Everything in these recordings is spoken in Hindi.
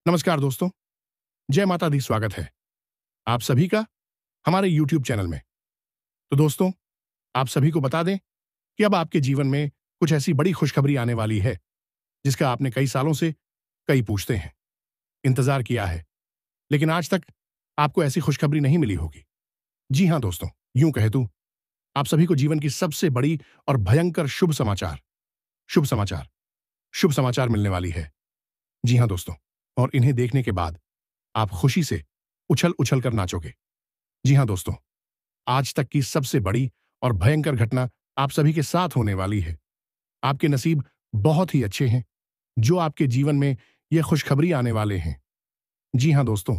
नमस्कार दोस्तों, जय माता दी। स्वागत है आप सभी का हमारे YouTube चैनल में। तो दोस्तों, आप सभी को बता दें कि अब आपके जीवन में कुछ ऐसी बड़ी खुशखबरी आने वाली है जिसका आपने कई सालों से, कई पूछते हैं, इंतजार किया है, लेकिन आज तक आपको ऐसी खुशखबरी नहीं मिली होगी। जी हां दोस्तों, यूं कहे तो आप सभी को जीवन की सबसे बड़ी और भयंकर शुभ समाचार शुभ समाचार मिलने वाली है। जी हां दोस्तों, और इन्हें देखने के बाद आप खुशी से उछल उछल कर नाचोगे। जी हां दोस्तों, आज तक की सबसे बड़ी और भयंकर घटना आप सभी के साथ होने वाली है। आपके नसीब बहुत ही अच्छे हैं जो आपके जीवन में ये खुशखबरी आने वाले हैं। जी हां दोस्तों,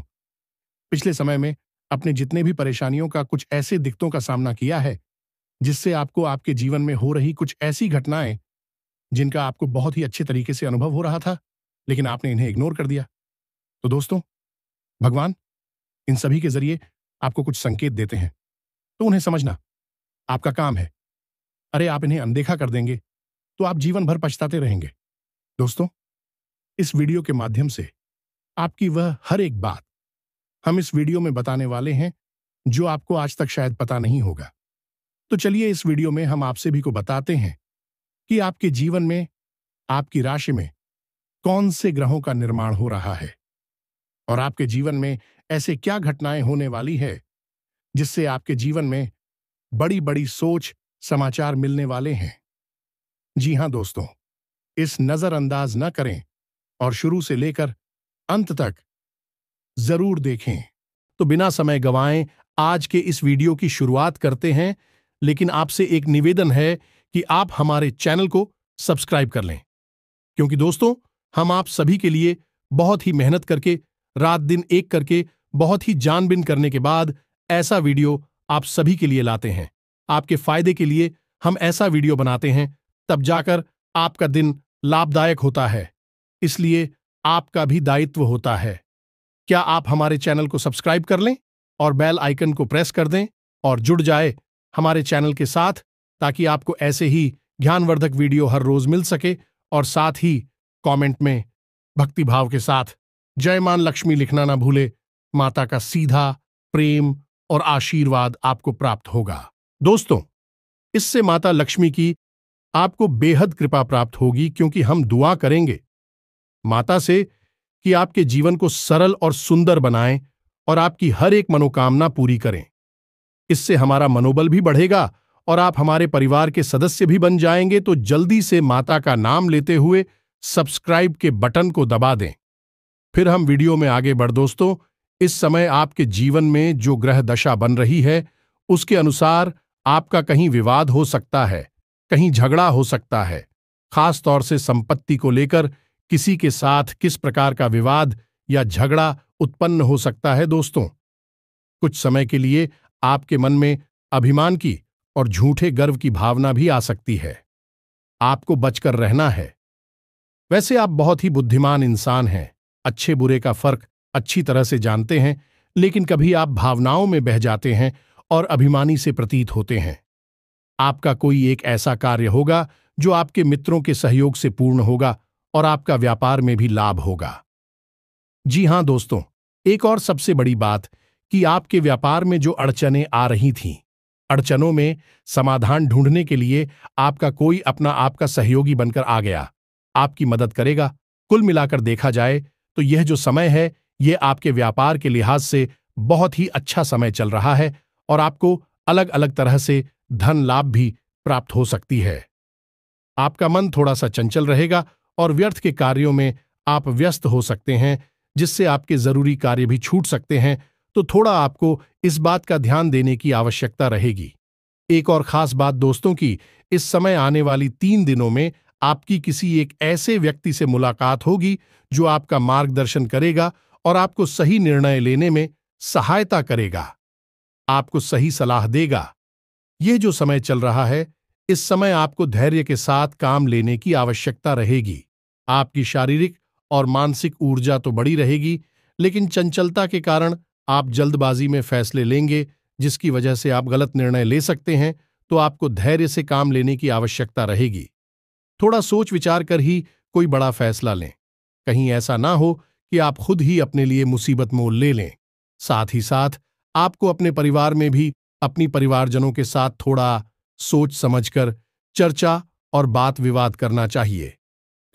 पिछले समय में अपने जितने भी परेशानियों का, कुछ ऐसे दिक्कतों का सामना किया है जिससे आपको आपके जीवन में हो रही कुछ ऐसी घटनाएं जिनका आपको बहुत ही अच्छे तरीके से अनुभव हो रहा था, लेकिन आपने इन्हें इग्नोर कर दिया। तो दोस्तों, भगवान इन सभी के जरिए आपको कुछ संकेत देते हैं, तो उन्हें समझना आपका काम है। अरे आप इन्हें अनदेखा कर देंगे तो आप जीवन भर पछताते रहेंगे। दोस्तों, इस वीडियो के माध्यम से आपकी वह हर एक बात हम इस वीडियो में बताने वाले हैं जो आपको आज तक शायद पता नहीं होगा। तो चलिए इस वीडियो में हम आप सभी को बताते हैं कि आपके जीवन में, आपकी राशि में कौन से ग्रहों का निर्माण हो रहा है और आपके जीवन में ऐसे क्या घटनाएं होने वाली है जिससे आपके जीवन में बड़ी बड़ी सोच समाचार मिलने वाले हैं। जी हां दोस्तों, इस नजरअंदाज न करें और शुरू से लेकर अंत तक जरूर देखें। तो बिना समय गंवाएं आज के इस वीडियो की शुरुआत करते हैं, लेकिन आपसे एक निवेदन है कि आप हमारे चैनल को सब्सक्राइब कर लें, क्योंकि दोस्तों हम आप सभी के लिए बहुत ही मेहनत करके, रात दिन एक करके, बहुत ही जानबीन करने के बाद ऐसा वीडियो आप सभी के लिए लाते हैं। आपके फायदे के लिए हम ऐसा वीडियो बनाते हैं, तब जाकर आपका दिन लाभदायक होता है। इसलिए आपका भी दायित्व होता है। क्या आप हमारे चैनल को सब्सक्राइब कर लें और बेल आइकन को प्रेस कर दें और जुड़ जाए हमारे चैनल के साथ, ताकि आपको ऐसे ही ज्ञानवर्धक वीडियो हर रोज मिल सके। और साथ ही कमेंट में भक्तिभाव के साथ जय मां लक्ष्मी लिखना ना भूले। माता का सीधा प्रेम और आशीर्वाद आपको प्राप्त होगा। दोस्तों, इससे माता लक्ष्मी की आपको बेहद कृपा प्राप्त होगी, क्योंकि हम दुआ करेंगे माता से कि आपके जीवन को सरल और सुंदर बनाएं और आपकी हर एक मनोकामना पूरी करें। इससे हमारा मनोबल भी बढ़ेगा और आप हमारे परिवार के सदस्य भी बन जाएंगे। तो जल्दी से माता का नाम लेते हुए सब्सक्राइब के बटन को दबा दें। फिर हम वीडियो में आगे बढ़। दोस्तों, इस समय आपके जीवन में जो ग्रह दशा बन रही है उसके अनुसार आपका कहीं विवाद हो सकता है, कहीं झगड़ा हो सकता है। खास तौर से संपत्ति को लेकर किसी के साथ किस प्रकार का विवाद या झगड़ा उत्पन्न हो सकता है। दोस्तों, कुछ समय के लिए आपके मन में अभिमान की और झूठे गर्व की भावना भी आ सकती है। आपको बचकर रहना है। वैसे आप बहुत ही बुद्धिमान इंसान हैं, अच्छे बुरे का फर्क अच्छी तरह से जानते हैं, लेकिन कभी आप भावनाओं में बह जाते हैं और अभिमानी से प्रतीत होते हैं। आपका कोई एक ऐसा कार्य होगा जो आपके मित्रों के सहयोग से पूर्ण होगा और आपका व्यापार में भी लाभ होगा। जी हां दोस्तों, एक और सबसे बड़ी बात कि आपके व्यापार में जो अड़चनें आ रही थीं, अड़चनों में समाधान ढूंढने के लिए आपका कोई अपना आपका सहयोगी बनकर आ गया, आपकी मदद करेगा। कुल मिलाकर देखा जाए तो यह जो समय है, यह आपके व्यापार के लिहाज से बहुत ही अच्छा समय चल रहा है और आपको अलग अलग तरह से धन लाभ भी प्राप्त हो सकती है। आपका मन थोड़ा सा चंचल रहेगा और व्यर्थ के कार्यों में आप व्यस्त हो सकते हैं, जिससे आपके जरूरी कार्य भी छूट सकते हैं। तो थोड़ा आपको इस बात का ध्यान देने की आवश्यकता रहेगी। एक और खास बात दोस्तों की इस समय आने वाली 3 दिनों में आपकी किसी एक ऐसे व्यक्ति से मुलाकात होगी जो आपका मार्गदर्शन करेगा और आपको सही निर्णय लेने में सहायता करेगा, आपको सही सलाह देगा। ये जो समय चल रहा है, इस समय आपको धैर्य के साथ काम लेने की आवश्यकता रहेगी। आपकी शारीरिक और मानसिक ऊर्जा तो बड़ी रहेगी, लेकिन चंचलता के कारण आप जल्दबाजी में फैसले लेंगे, जिसकी वजह से आप गलत निर्णय ले सकते हैं। तो आपको धैर्य से काम लेने की आवश्यकता रहेगी। थोड़ा सोच विचार कर ही कोई बड़ा फैसला लें। कहीं ऐसा ना हो कि आप खुद ही अपने लिए मुसीबत मोल ले लें। साथ ही साथ आपको अपने परिवार में भी अपनी परिवारजनों के साथ थोड़ा सोच समझकर चर्चा और बात विवाद करना चाहिए।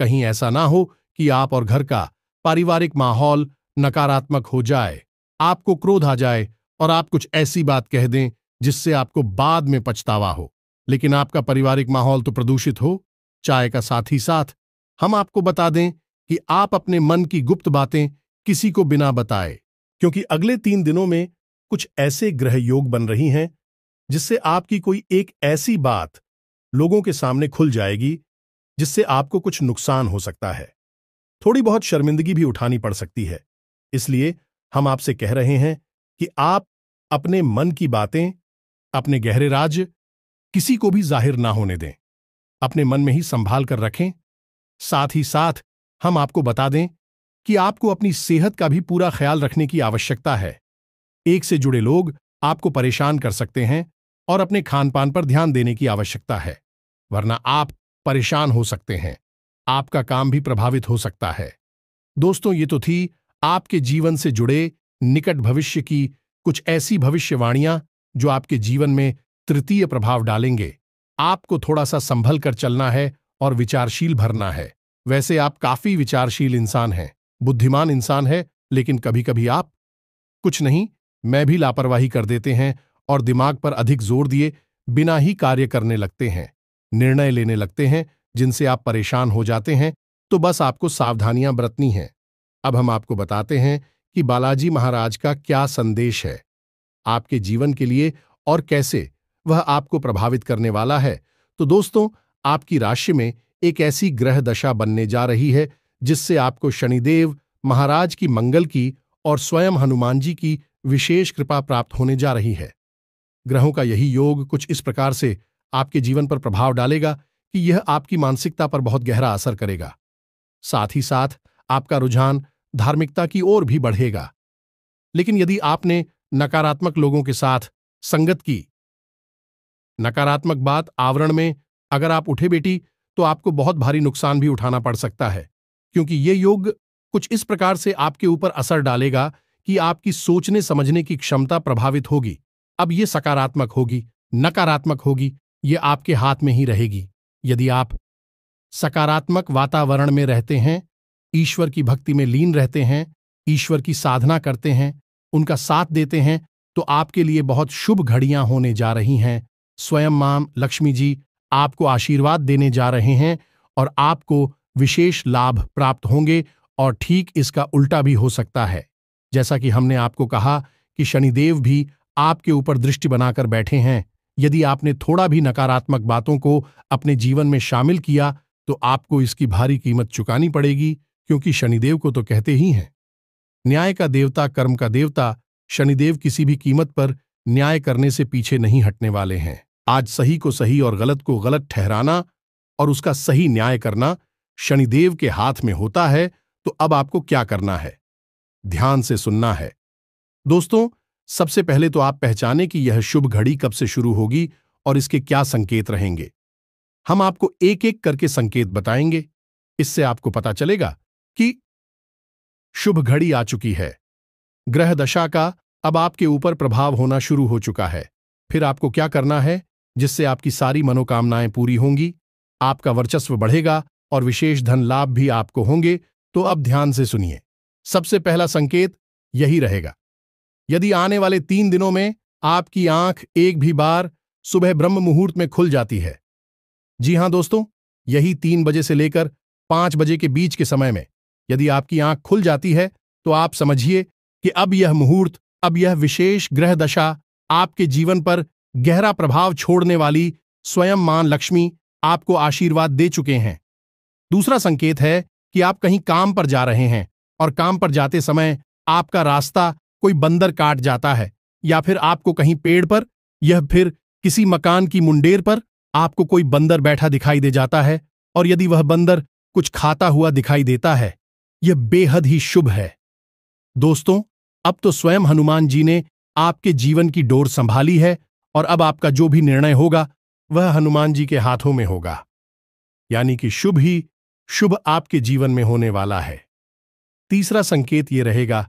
कहीं ऐसा ना हो कि आप और घर का पारिवारिक माहौल नकारात्मक हो जाए, आपको क्रोध आ जाए और आप कुछ ऐसी बात कह दें जिससे आपको बाद में पछतावा हो, लेकिन आपका पारिवारिक माहौल तो प्रदूषित हो। चाय का साथ ही साथ हम आपको बता दें कि आप अपने मन की गुप्त बातें किसी को बिना बताए, क्योंकि अगले 3 दिनों में कुछ ऐसे ग्रह योग बन रही हैं जिससे आपकी कोई एक ऐसी बात लोगों के सामने खुल जाएगी जिससे आपको कुछ नुकसान हो सकता है। थोड़ी बहुत शर्मिंदगी भी उठानी पड़ सकती है। इसलिए हम आपसे कह रहे हैं कि आप अपने मन की बातें, अपने गहरे राज किसी को भी जाहिर ना होने दें, अपने मन में ही संभाल कर रखें। साथ ही साथ हम आपको बता दें कि आपको अपनी सेहत का भी पूरा ख्याल रखने की आवश्यकता है। एक से जुड़े लोग आपको परेशान कर सकते हैं और अपने खान पान पर ध्यान देने की आवश्यकता है, वरना आप परेशान हो सकते हैं, आपका काम भी प्रभावित हो सकता है। दोस्तों, ये तो थी आपके जीवन से जुड़े निकट भविष्य की कुछ ऐसी भविष्यवाणियां जो आपके जीवन में तृतीय प्रभाव डालेंगे। आपको थोड़ा सा संभल कर चलना है और विचारशील भरना है। वैसे आप काफी विचारशील इंसान हैं, बुद्धिमान इंसान है, लेकिन कभी कभी आप कुछ नहीं, मैं भी लापरवाही कर देते हैं और दिमाग पर अधिक जोर दिए बिना ही कार्य करने लगते हैं, निर्णय लेने लगते हैं जिनसे आप परेशान हो जाते हैं। तो बस आपको सावधानियां बरतनी हैं। अब हम आपको बताते हैं कि बालाजी महाराज का क्या संदेश है आपके जीवन के लिए और कैसे वह आपको प्रभावित करने वाला है। तो दोस्तों, आपकी राशि में एक ऐसी ग्रह दशा बनने जा रही है जिससे आपको शनिदेव महाराज की मंगल की और स्वयं हनुमान जी की विशेष कृपा प्राप्त होने जा रही है। ग्रहों का यही योग कुछ इस प्रकार से आपके जीवन पर प्रभाव डालेगा कि यह आपकी मानसिकता पर बहुत गहरा असर करेगा। साथ ही साथ आपका रुझान धार्मिकता की ओर भी बढ़ेगा। लेकिन यदि आपने नकारात्मक लोगों के साथ संगत की, नकारात्मक बात आवरण में अगर आप उठे बेटी, तो आपको बहुत भारी नुकसान भी उठाना पड़ सकता है, क्योंकि ये योग कुछ इस प्रकार से आपके ऊपर असर डालेगा कि आपकी सोचने समझने की क्षमता प्रभावित होगी। अब ये सकारात्मक होगी, नकारात्मक होगी, ये आपके हाथ में ही रहेगी। यदि आप सकारात्मक वातावरण में रहते हैं, ईश्वर की भक्ति में लीन रहते हैं, ईश्वर की साधना करते हैं, उनका साथ देते हैं, तो आपके लिए बहुत शुभ घड़ियां होने जा रही हैं। स्वयं मां लक्ष्मी जी आपको आशीर्वाद देने जा रहे हैं और आपको विशेष लाभ प्राप्त होंगे। और ठीक इसका उल्टा भी हो सकता है। जैसा कि हमने आपको कहा कि शनिदेव भी आपके ऊपर दृष्टि बनाकर बैठे हैं। यदि आपने थोड़ा भी नकारात्मक बातों को अपने जीवन में शामिल किया तो आपको इसकी भारी कीमत चुकानी पड़ेगी, क्योंकि शनिदेव को तो कहते ही हैं न्याय का देवता, कर्म का देवता। शनिदेव किसी भी कीमत पर न्याय करने से पीछे नहीं हटने वाले हैं। आज सही को सही और गलत को गलत ठहराना और उसका सही न्याय करना शनिदेव के हाथ में होता है। तो अब आपको क्या करना है? ध्यान से सुनना है। दोस्तों, सबसे पहले तो आप पहचाने कि यह शुभ घड़ी कब से शुरू होगी और इसके क्या संकेत रहेंगे। हम आपको एक एक करके संकेत बताएंगे। इससे आपको पता चलेगा कि शुभ घड़ी आ चुकी है। ग्रह दशा का अब आपके ऊपर प्रभाव होना शुरू हो चुका है। फिर आपको क्या करना है जिससे आपकी सारी मनोकामनाएं पूरी होंगी, आपका वर्चस्व बढ़ेगा और विशेष धन लाभ भी आपको होंगे। तो अब ध्यान से सुनिए। सबसे पहला संकेत यही रहेगा। यदि आने वाले 3 दिनों में आपकी आंख एक भी बार सुबह ब्रह्म मुहूर्त में खुल जाती है, जी हां दोस्तों, यही 3 बजे से लेकर 5 बजे के बीच के समय में यदि आपकी आंख खुल जाती है तो आप समझिए कि अब यह मुहूर्त, अब यह विशेष ग्रह दशा आपके जीवन पर गहरा प्रभाव छोड़ने वाली स्वयं मां लक्ष्मी आपको आशीर्वाद दे चुके हैं। दूसरा संकेत है कि आप कहीं काम पर जा रहे हैं और काम पर जाते समय आपका रास्ता कोई बंदर काट जाता है, या फिर आपको कहीं पेड़ पर या फिर किसी मकान की मुंडेर पर आपको कोई बंदर बैठा दिखाई दे जाता है, और यदि वह बंदर कुछ खाता हुआ दिखाई देता है, यह बेहद ही शुभ है। दोस्तों, अब तो स्वयं हनुमान जी ने आपके जीवन की डोर संभाली है और अब आपका जो भी निर्णय होगा वह हनुमान जी के हाथों में होगा। यानी कि शुभ ही शुभ आपके जीवन में होने वाला है। तीसरा संकेत ये रहेगा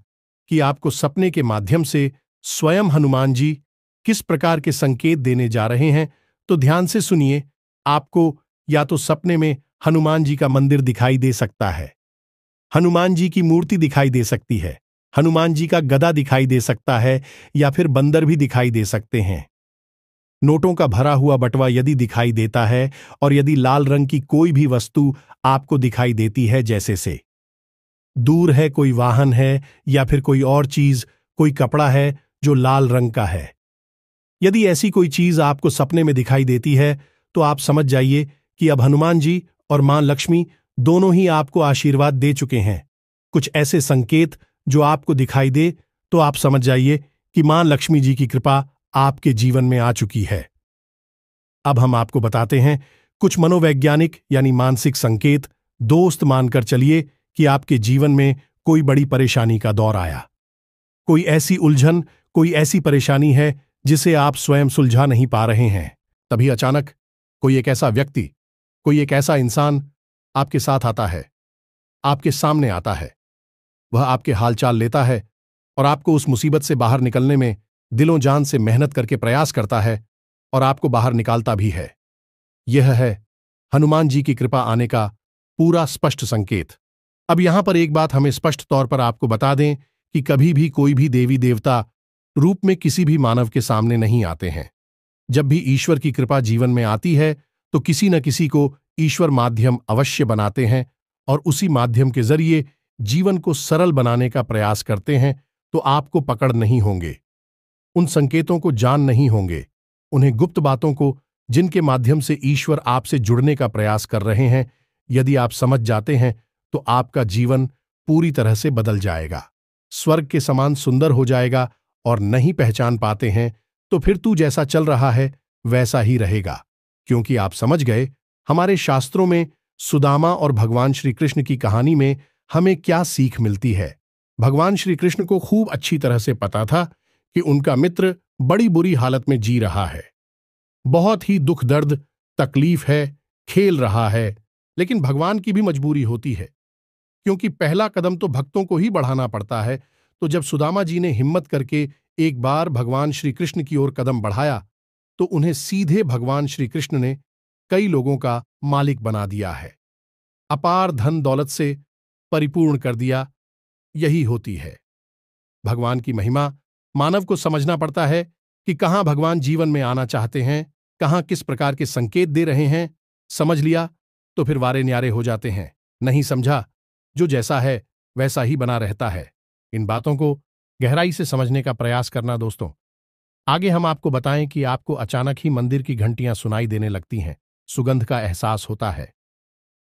कि आपको सपने के माध्यम से स्वयं हनुमान जी किस प्रकार के संकेत देने जा रहे हैं, तो ध्यान से सुनिए। आपको या तो सपने में हनुमान जी का मंदिर दिखाई दे सकता है, हनुमान जी की मूर्ति दिखाई दे सकती है, हनुमान जी का गदा दिखाई दे सकता है, या फिर बंदर भी दिखाई दे सकते हैं। नोटों का भरा हुआ बटवा यदि दिखाई देता है, और यदि लाल रंग की कोई भी वस्तु आपको दिखाई देती है, जैसे से दूर है कोई वाहन है, या फिर कोई और चीज, कोई कपड़ा है जो लाल रंग का है, यदि ऐसी कोई चीज आपको सपने में दिखाई देती है, तो आप समझ जाइए कि अब हनुमान जी और मां लक्ष्मी दोनों ही आपको आशीर्वाद दे चुके हैं। कुछ ऐसे संकेत जो आपको दिखाई दे, तो आप समझ जाइए कि मां लक्ष्मी जी की कृपा आपके जीवन में आ चुकी है। अब हम आपको बताते हैं कुछ मनोवैज्ञानिक यानी मानसिक संकेत। दोस्त मानकर चलिए कि आपके जीवन में कोई बड़ी परेशानी का दौर आया, कोई ऐसी उलझन, कोई ऐसी परेशानी है जिसे आप स्वयं सुलझा नहीं पा रहे हैं। तभी अचानक कोई एक ऐसा व्यक्ति, कोई एक ऐसा इंसान आपके साथ आता है, आपके सामने आता है। वह आपके हालचाल लेता है और आपको उस मुसीबत से बाहर निकलने में दिलों जान से मेहनत करके प्रयास करता है, और आपको बाहर निकालता भी है। यह है हनुमान जी की कृपा आने का पूरा स्पष्ट संकेत। अब यहां पर एक बात हमें स्पष्ट तौर पर आपको बता दें कि कभी भी कोई भी देवी देवता रूप में किसी भी मानव के सामने नहीं आते हैं। जब भी ईश्वर की कृपा जीवन में आती है, तो किसी न किसी को ईश्वर माध्यम अवश्य बनाते हैं, और उसी माध्यम के जरिए जीवन को सरल बनाने का प्रयास करते हैं। तो आपको पकड़ नहीं होंगे, उन संकेतों को जान नहीं होंगे, उन्हें गुप्त बातों को जिनके माध्यम से ईश्वर आपसे जुड़ने का प्रयास कर रहे हैं, यदि आप समझ जाते हैं, तो आपका जीवन पूरी तरह से बदल जाएगा, स्वर्ग के समान सुंदर हो जाएगा। और नहीं पहचान पाते हैं, तो फिर तू जैसा चल रहा है वैसा ही रहेगा, क्योंकि आप समझ गए हमारे शास्त्रों में सुदामा और भगवान श्री कृष्ण की कहानी में हमें क्या सीख मिलती है। भगवान श्री कृष्ण को खूब अच्छी तरह से पता था कि उनका मित्र बड़ी बुरी हालत में जी रहा है, बहुत ही दुख दर्द तकलीफ है, खेल रहा है, लेकिन भगवान की भी मजबूरी होती है, क्योंकि पहला कदम तो भक्तों को ही बढ़ाना पड़ता है। तो जब सुदामा जी ने हिम्मत करके एक बार भगवान श्री कृष्ण की ओर कदम बढ़ाया, तो उन्हें सीधे भगवान श्री कृष्ण ने कई लोगों का मालिक बना दिया है, अपार धन दौलत से परिपूर्ण कर दिया। यही होती है भगवान की महिमा। मानव को समझना पड़ता है कि कहां भगवान जीवन में आना चाहते हैं, कहां किस प्रकार के संकेत दे रहे हैं। समझ लिया तो फिर वारे न्यारे हो जाते हैं, नहीं समझा जो जैसा है वैसा ही बना रहता है। इन बातों को गहराई से समझने का प्रयास करना दोस्तों। आगे हम आपको बताएं कि आपको अचानक ही मंदिर की घंटियां सुनाई देने लगती हैं, सुगंध का एहसास होता है,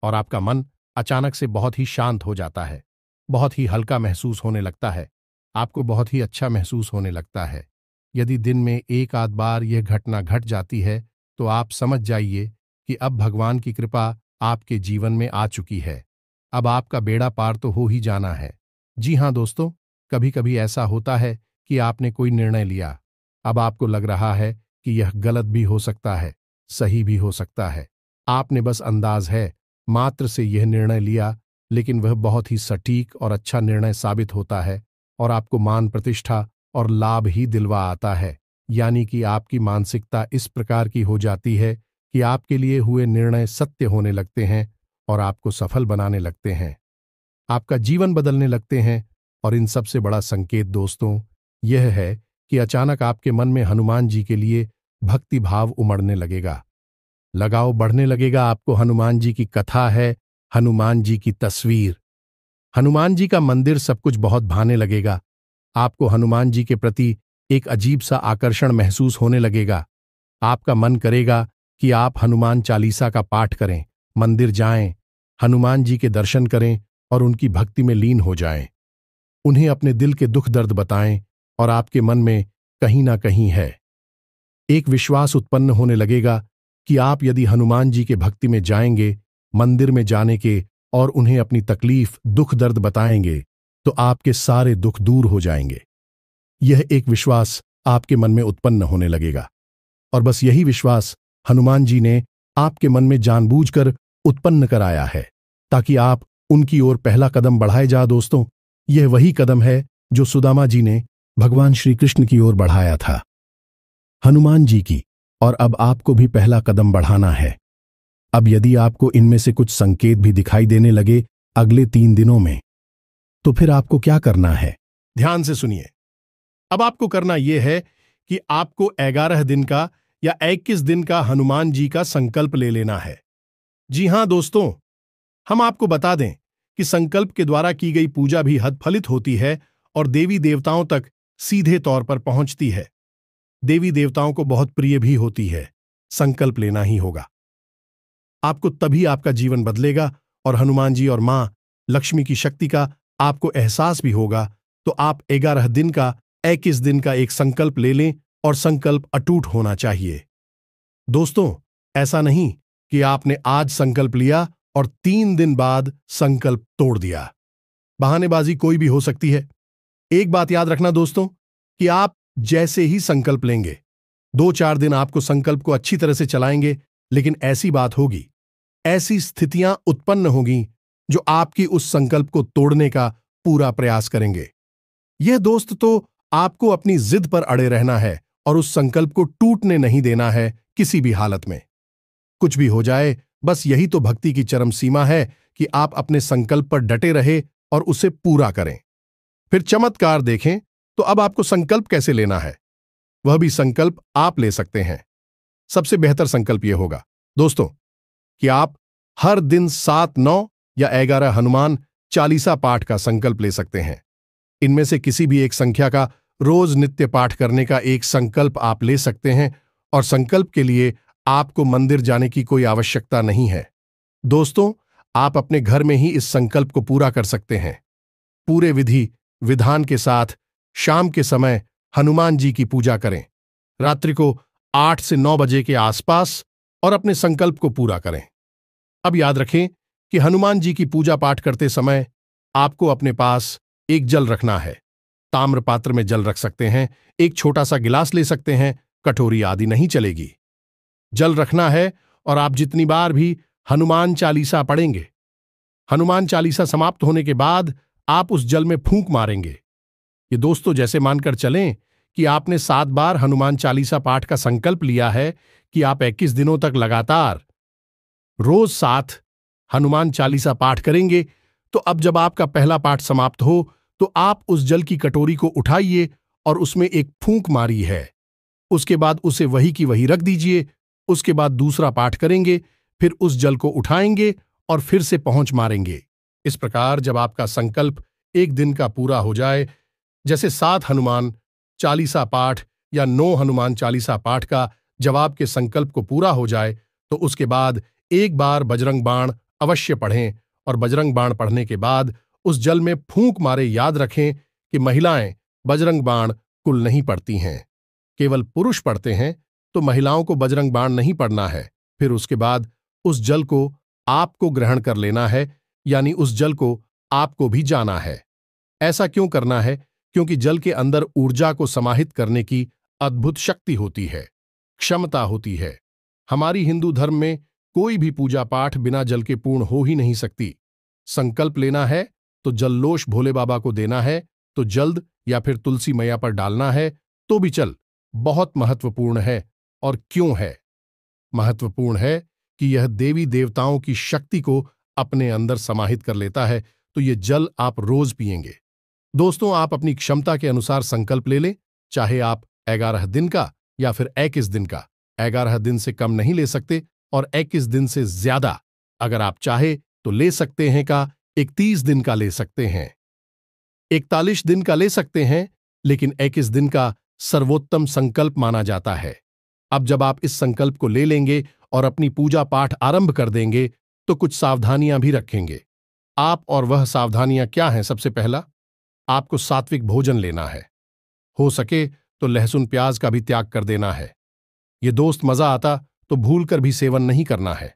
और आपका मन अचानक से बहुत ही शांत हो जाता है, बहुत ही हल्का महसूस होने लगता है, आपको बहुत ही अच्छा महसूस होने लगता है। यदि दिन में एक आध बार यह घटना घट जाती है, तो आप समझ जाइए कि अब भगवान की कृपा आपके जीवन में आ चुकी है। अब आपका बेड़ा पार तो हो ही जाना है। जी हां दोस्तों, कभी कभी ऐसा होता है कि आपने कोई निर्णय लिया, अब आपको लग रहा है कि यह गलत भी हो सकता है, सही भी हो सकता है। आपने बस अंदाज है मात्र से यह निर्णय लिया, लेकिन वह बहुत ही सटीक और अच्छा निर्णय साबित होता है, और आपको मान प्रतिष्ठा और लाभ ही दिलवा आता है। यानी कि आपकी मानसिकता इस प्रकार की हो जाती है कि आपके लिए हुए निर्णय सत्य होने लगते हैं और आपको सफल बनाने लगते हैं, आपका जीवन बदलने लगते हैं। और इन सबसे बड़ा संकेत दोस्तों यह है कि अचानक आपके मन में हनुमान जी के लिए भक्ति भाव उमड़ने लगेगा, लगाव बढ़ने लगेगा। आपको हनुमान जी की कथा है, हनुमान जी की तस्वीर, हनुमान जी का मंदिर सब कुछ बहुत भाने लगेगा। आपको हनुमान जी के प्रति एक अजीब सा आकर्षण महसूस होने लगेगा। आपका मन करेगा कि आप हनुमान चालीसा का पाठ करें, मंदिर जाएं, हनुमान जी के दर्शन करें और उनकी भक्ति में लीन हो जाएं, उन्हें अपने दिल के दुख दर्द बताएं। और आपके मन में कहीं ना कहीं है एक विश्वास उत्पन्न होने लगेगा कि आप यदि हनुमान जी के भक्ति में जाएंगे, मंदिर में जाने के, और उन्हें अपनी तकलीफ दुख दर्द बताएंगे, तो आपके सारे दुख दूर हो जाएंगे। यह एक विश्वास आपके मन में उत्पन्न होने लगेगा, और बस यही विश्वास हनुमान जी ने आपके मन में जानबूझकर उत्पन्न कराया है, ताकि आप उनकी ओर पहला कदम बढ़ाए जा दोस्तों। यह वही कदम है जो सुदामा जी ने भगवान श्री कृष्ण की ओर बढ़ाया था, हनुमान जी की। और अब आपको भी पहला कदम बढ़ाना है। अब यदि आपको इनमें से कुछ संकेत भी दिखाई देने लगे अगले 3 दिनों में, तो फिर आपको क्या करना है? ध्यान से सुनिए। अब आपको करना यह है कि आपको 11 दिन का या 21 दिन का हनुमान जी का संकल्प ले लेना है। जी हां दोस्तों, हम आपको बता दें कि संकल्प के द्वारा की गई पूजा भी फलित होती है और देवी देवताओं तक सीधे तौर पर पहुंचती है। देवी देवताओं को बहुत प्रिय भी होती है। संकल्प लेना ही होगा। आपको तभी आपका जीवन बदलेगा और हनुमान जी और मां लक्ष्मी की शक्ति का आपको एहसास भी होगा। तो आप 11 दिन का 21 दिन का एक संकल्प ले लें और संकल्प अटूट होना चाहिए। दोस्तों, ऐसा नहीं कि आपने आज संकल्प लिया और 3 दिन बाद संकल्प तोड़ दिया। बहानेबाजी कोई भी हो सकती है। एक बात याद रखना दोस्तों कि आप जैसे ही संकल्प लेंगे, 2-4 दिन आपको संकल्प को अच्छी तरह से चलाएंगे, लेकिन ऐसी बात होगी, ऐसी स्थितियां उत्पन्न होगी जो आपकी उस संकल्प को तोड़ने का पूरा प्रयास करेंगे। यह दोस्त तो आपको अपनी जिद पर अड़े रहना है और उस संकल्प को टूटने नहीं देना है किसी भी हालत में। कुछ भी हो जाए, बस यही तो भक्ति की चरम सीमा है कि आप अपने संकल्प पर डटे रहे और उसे पूरा करें। फिर चमत्कार देखें। तो अब आपको संकल्प कैसे लेना है, वह भी संकल्प आप ले सकते हैं। सबसे बेहतर संकल्प यह होगा दोस्तों कि आप हर दिन 7, 9 या 11 हनुमान चालीसा पाठ का संकल्प ले सकते हैं। इनमें से किसी भी एक संख्या का रोज नित्य पाठ करने का एक संकल्प आप ले सकते हैं और संकल्प के लिए आपको मंदिर जाने की कोई आवश्यकता नहीं है। दोस्तों, आप अपने घर में ही इस संकल्प को पूरा कर सकते हैं। पूरे विधि विधान के साथ शाम के समय हनुमान जी की पूजा करें। रात्रि को 8 से 9 बजे के आसपास और अपने संकल्प को पूरा करें। अब याद रखें कि हनुमान जी की पूजा पाठ करते समय आपको अपने पास एक जल रखना है। ताम्र पात्र में जल रख सकते हैं, एक छोटा सा गिलास ले सकते हैं, कटोरी आदि नहीं चलेगी। जल रखना है और आप जितनी बार भी हनुमान चालीसा पढ़ेंगे, हनुमान चालीसा समाप्त होने के बाद आप उस जल में फूंक मारेंगे। ये दोस्तों जैसे मानकर चलें कि आपने 7 बार हनुमान चालीसा पाठ का संकल्प लिया है कि आप 21 दिनों तक लगातार रोज 7 हनुमान चालीसा पाठ करेंगे। तो अब जब आपका पहला पाठ समाप्त हो तो आप उस जल की कटोरी को उठाइए और उसमें एक फूंक मारी है। उसके बाद उसे वही की वही रख दीजिए। उसके बाद दूसरा पाठ करेंगे, फिर उस जल को उठाएंगे और फिर से पहुंच मारेंगे। इस प्रकार जब आपका संकल्प एक दिन का पूरा हो जाए, जैसे 7 हनुमान चालीसा पाठ या 9 हनुमान चालीसा पाठ का जब आपके संकल्प को पूरा हो जाए, तो उसके बाद एक बार बजरंग बाण अवश्य पढ़ें और बजरंग बाण पढ़ने के बाद उस जल में फूंक मारे याद रखें कि महिलाएं बजरंग बाण कुल नहीं पढ़ती हैं, केवल पुरुष पढ़ते हैं। तो महिलाओं को बजरंग बाण नहीं पढ़ना है। फिर उसके बाद उस जल को आपको ग्रहण कर लेना है, यानी उस जल को आपको भी जाना है। ऐसा क्यों करना है? क्योंकि जल के अंदर ऊर्जा को समाहित करने की अद्भुत शक्ति होती है, क्षमता होती है। हमारी हिंदू धर्म में कोई भी पूजा पाठ बिना जल के पूर्ण हो ही नहीं सकती। संकल्प लेना है तो जल्लोश भोले बाबा को देना है, तो जल्द या फिर तुलसी मैया पर डालना है तो भी चल। बहुत महत्वपूर्ण है। और क्यों है महत्वपूर्ण? है कि यह देवी देवताओं की शक्ति को अपने अंदर समाहित कर लेता है। तो ये जल आप रोज पिएंगे। दोस्तों, आप अपनी क्षमता के अनुसार संकल्प ले लें, चाहे आप 11 दिन का या फिर 21 दिन का। 11 दिन से कम नहीं ले सकते और 21 दिन से ज्यादा अगर आप चाहे तो ले सकते हैं का 31 दिन का ले सकते हैं, 41 दिन का ले सकते हैं, लेकिन 21 दिन का सर्वोत्तम संकल्प माना जाता है। अब जब आप इस संकल्प को ले लेंगे और अपनी पूजा पाठ आरंभ कर देंगे तो कुछ सावधानियां भी रखेंगे आप। और वह सावधानियां क्या हैं? सबसे पहला, आपको सात्विक भोजन लेना है। हो सके तो लहसुन प्याज का भी त्याग कर देना है। ये दोस्त मजा आता तो भूलकर भी सेवन नहीं करना है,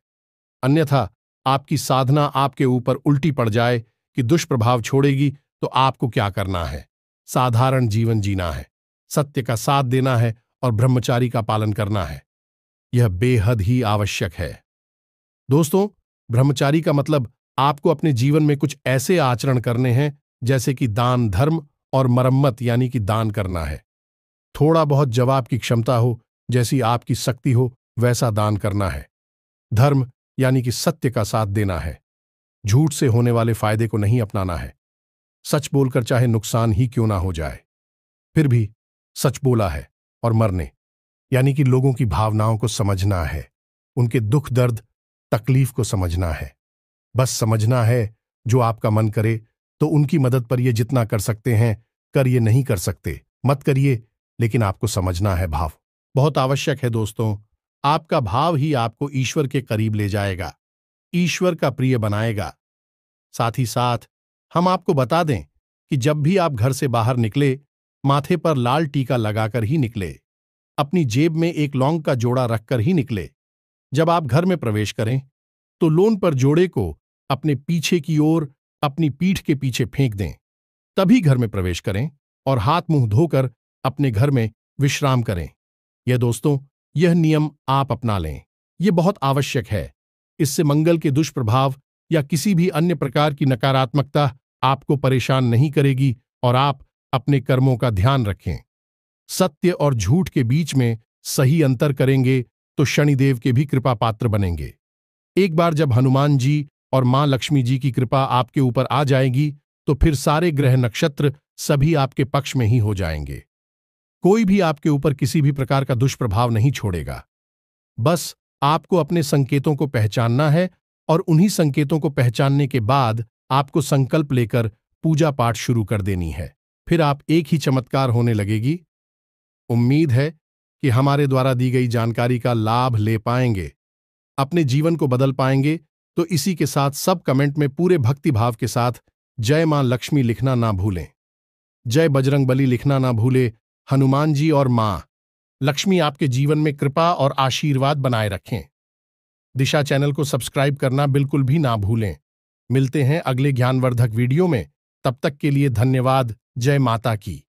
अन्यथा आपकी साधना आपके ऊपर उल्टी पड़ जाए कि दुष्प्रभाव छोड़ेगी। तो आपको क्या करना है? साधारण जीवन जीना है, सत्य का साथ देना है और ब्रह्मचारी का पालन करना है। यह बेहद ही आवश्यक है। दोस्तों, ब्रह्मचारी का मतलब आपको अपने जीवन में कुछ ऐसे आचरण करने हैं जैसे कि दान धर्म और मरम्मत यानी कि दान करना है। थोड़ा बहुत जवाब की क्षमता हो, जैसी आपकी शक्ति हो वैसा दान करना है। धर्म यानी कि सत्य का साथ देना है। झूठ से होने वाले फायदे को नहीं अपनाना है। सच बोलकर चाहे नुकसान ही क्यों ना हो जाए, फिर भी सच बोला है। और मरने यानी कि लोगों की भावनाओं को समझना है, उनके दुख दर्द तकलीफ को समझना है। बस समझना है, जो आपका मन करे तो उनकी मदद पर ये जितना कर सकते हैं कर, ये नहीं कर सकते मत करिए, लेकिन आपको समझना है भाव बहुत आवश्यक है दोस्तों। आपका भाव ही आपको ईश्वर के करीब ले जाएगा, ईश्वर का प्रिय बनाएगा। साथ ही साथ हम आपको बता दें कि जब भी आप घर से बाहर निकले, माथे पर लाल टीका लगाकर ही निकले, अपनी जेब में एक लौंग का जोड़ा रखकर ही निकले। जब आप घर में प्रवेश करें तो लोन पर जोड़े को अपने पीछे की ओर अपनी पीठ के पीछे फेंक दें, तभी घर में प्रवेश करें और हाथ मुंह धोकर अपने घर में विश्राम करें। यह दोस्तों, यह नियम आप अपना लें, यह बहुत आवश्यक है। इससे मंगल के दुष्प्रभाव या किसी भी अन्य प्रकार की नकारात्मकता आपको परेशान नहीं करेगी और आप अपने कर्मों का ध्यान रखें। सत्य और झूठ के बीच में सही अंतर करेंगे तो शनिदेव के भी कृपा पात्र बनेंगे। एक बार जब हनुमान जी और मां लक्ष्मी जी की कृपा आपके ऊपर आ जाएगी तो फिर सारे ग्रह नक्षत्र सभी आपके पक्ष में ही हो जाएंगे। कोई भी आपके ऊपर किसी भी प्रकार का दुष्प्रभाव नहीं छोड़ेगा। बस आपको अपने संकेतों को पहचानना है और उन्हीं संकेतों को पहचानने के बाद आपको संकल्प लेकर पूजा पाठ शुरू कर देनी है। फिर आप एक ही चमत्कार होने लगेगी। उम्मीद है कि हमारे द्वारा दी गई जानकारी का लाभ ले पाएंगे, अपने जीवन को बदल पाएंगे। तो इसी के साथ सब कमेंट में पूरे भक्ति भाव के साथ जय मां लक्ष्मी लिखना ना भूलें, जय बजरंगबली लिखना ना भूले। हनुमान जी और मां लक्ष्मी आपके जीवन में कृपा और आशीर्वाद बनाए रखें। दिशा चैनल को सब्सक्राइब करना बिल्कुल भी ना भूलें। मिलते हैं अगले ज्ञानवर्धक वीडियो में, तब तक के लिए धन्यवाद। जय माता की।